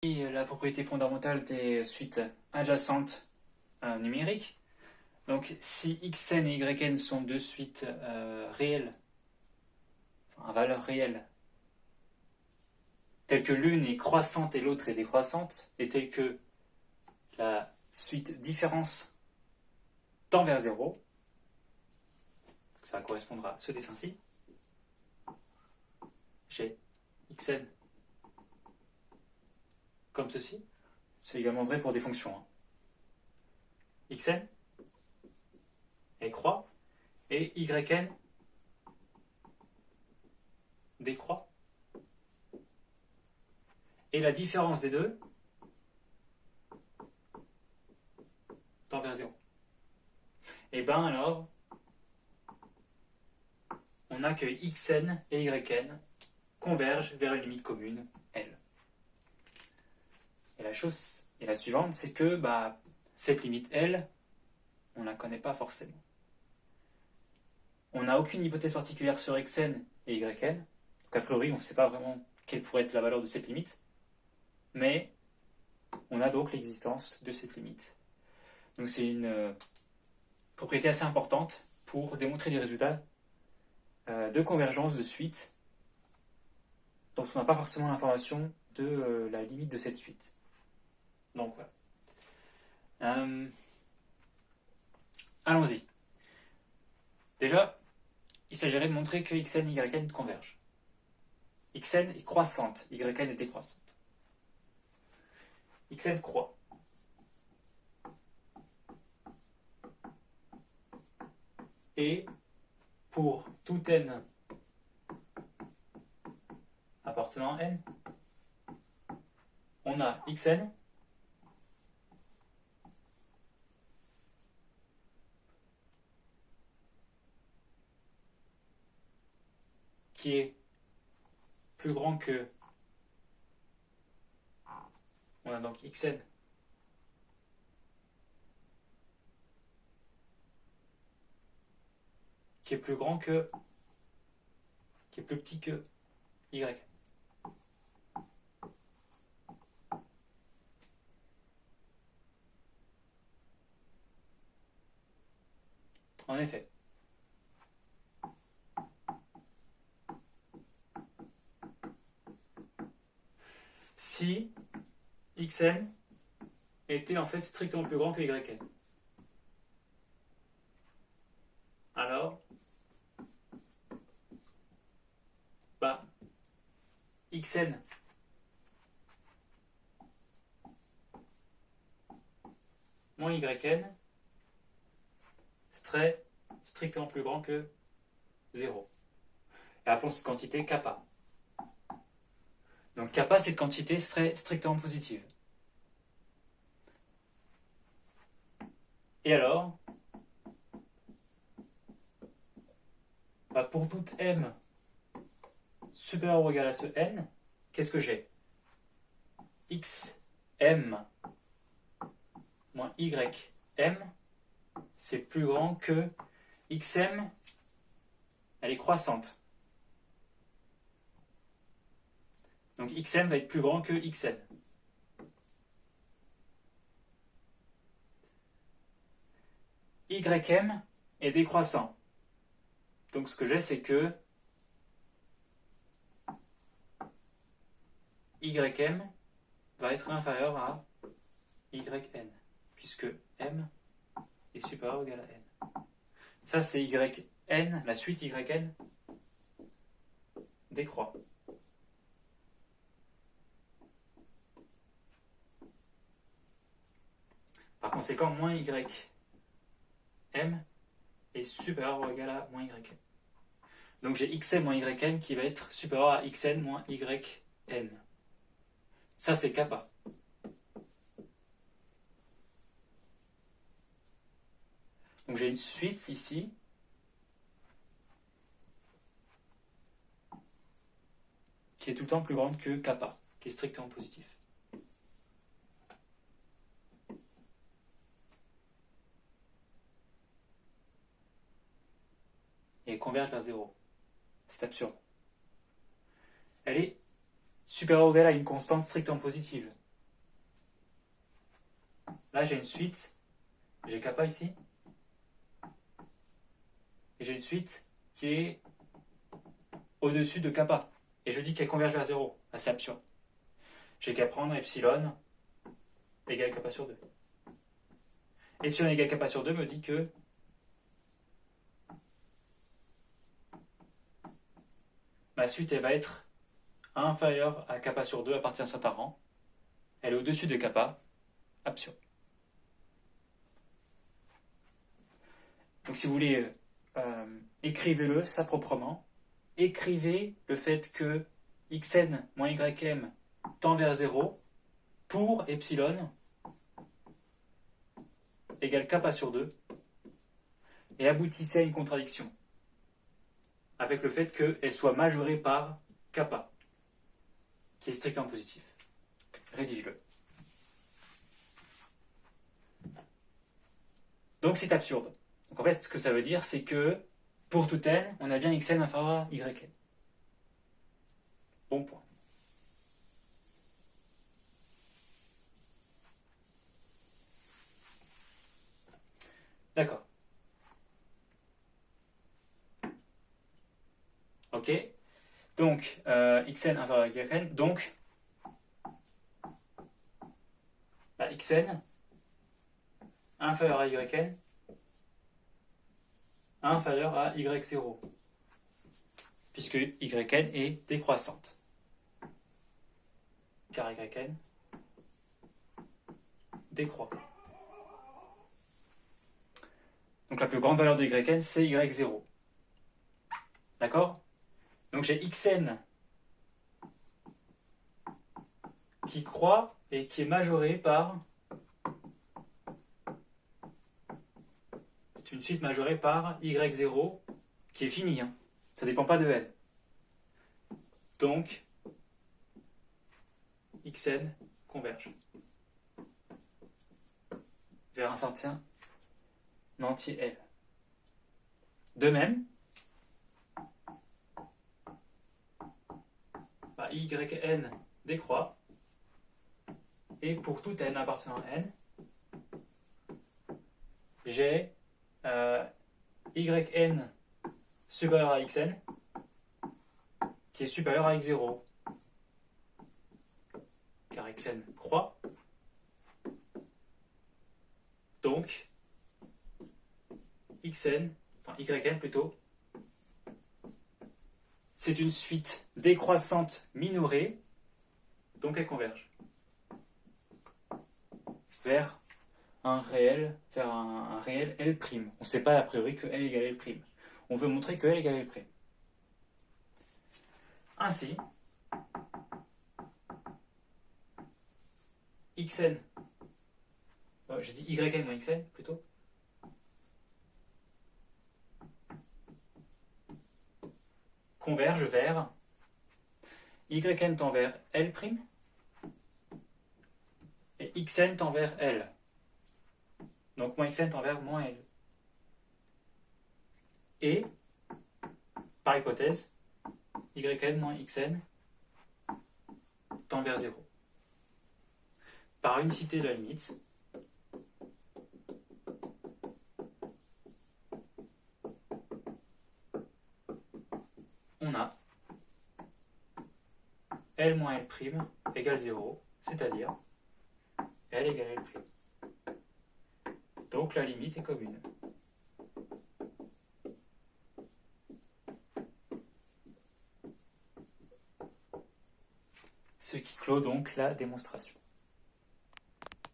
Et la propriété fondamentale des suites adjacentes numériques. Donc si xn et yn sont deux suites réelles, enfin, à valeur réelle, telles que l'une est croissante et l'autre est décroissante, et telles que la suite différence tend vers 0, ça correspondra à ce dessin-ci, j'ai xn comme ceci. C'est également vrai pour des fonctions. Xn croît et yn décroît. Et la différence des deux tend vers 0. Et bien alors, on a que xn et yn convergent vers une limite commune, L. Et la suivante, c'est que cette limite L, on ne la connaît pas forcément. On n'a aucune hypothèse particulière sur xn et yn, donc a priori on ne sait pas vraiment quelle pourrait être la valeur de cette limite, mais on a donc l'existence de cette limite. Donc c'est une propriété assez importante pour démontrer des résultats de convergence de suite dont on n'a pas forcément l'information de la limite de cette suite. Donc voilà. Allons-y. Déjà, il s'agirait de montrer que xn et yn convergent. Xn est croissante, yn est décroissante. Xn croît. Et pour tout n appartenant à n, on a xn qui est plus grand que, on a donc xn qui est plus grand que, qui est plus petit que y. En effet, si xn était en fait strictement plus grand que yn, alors xn moins yn serait strictement plus grand que 0. Et appelons cette quantité kappa. Donc kappa, cette quantité serait strictement positive. Et alors, pour toute m supérieur ou égal à ce n, qu'est-ce que j'ai? xm moins ym, c'est plus grand que xm, elle est croissante. Donc xm va être plus grand que xn. ym est décroissant. Donc ce que j'ai, c'est que ym va être inférieur à yn, puisque m est supérieur ou égal à n. Ça, c'est yn, la suite yn décroît. Par conséquent, moins ym est supérieur ou égal à moins yn. Donc j'ai xm moins yn qui va être supérieur à xn moins yn. Ça, c'est kappa. Donc j'ai une suite ici qui est tout le temps plus grande que kappa, qui est strictement positif. Et elle converge vers 0. C'est absurde. Elle est supérieure ou égale à une constante strictement positive. là j'ai une suite, j'ai kappa ici, et j'ai une suite qui est au-dessus de kappa. Et je dis qu'elle converge vers 0. Là, c'est absurde. J'ai qu'à prendre epsilon égale kappa sur 2. Epsilon égale kappa sur 2 me dit que ma suite elle va être inférieure à kappa sur 2 à partir d'un certain rang. Elle est au-dessus de kappa, absurde. Donc si vous voulez, écrivez-le ça proprement. Écrivez le fait que xn moins ym tend vers 0 pour epsilon égale kappa sur 2 et aboutissez à une contradiction avec le fait qu'elle soit majorée par kappa qui est strictement positif. Rédige-le. Donc c'est absurde. Donc en fait ce que ça veut dire c'est que pour tout n, on a bien xn inférieur à yn. Bon point. D'accord. Ok. Donc, xn inférieur à yn. Donc, xn inférieur à yn inférieur à y0. Puisque yn est décroissante. Car yn décroît. Donc la plus grande valeur de yn, c'est y0. D'accord? Donc j'ai xn qui croît et qui est majoré par... C'est une suite majorée par y0 qui est finie. Hein. Ça ne dépend pas de n. Donc, xn converge vers un certain entier L. De même, yn décroît, et pour tout n appartenant à n, j'ai yn supérieur à xn qui est supérieur à x0, car xn croît. Donc, xn, enfin yn plutôt, c'est une suite décroissante minorée, donc elle converge vers un réel L'. On ne sait pas a priori que L égale L'. On veut montrer que L égale L'. Ainsi, xn, j'ai dit yn moins xn plutôt, converge vers yn tend vers L' et xn tend vers L. Donc moins xn tend vers moins L. Et, par hypothèse, yn moins xn tend vers 0. Par unicité de la limite, on a L moins L' égale 0, c'est-à-dire L égale L'. Donc la limite est commune. Ce qui clôt donc la démonstration.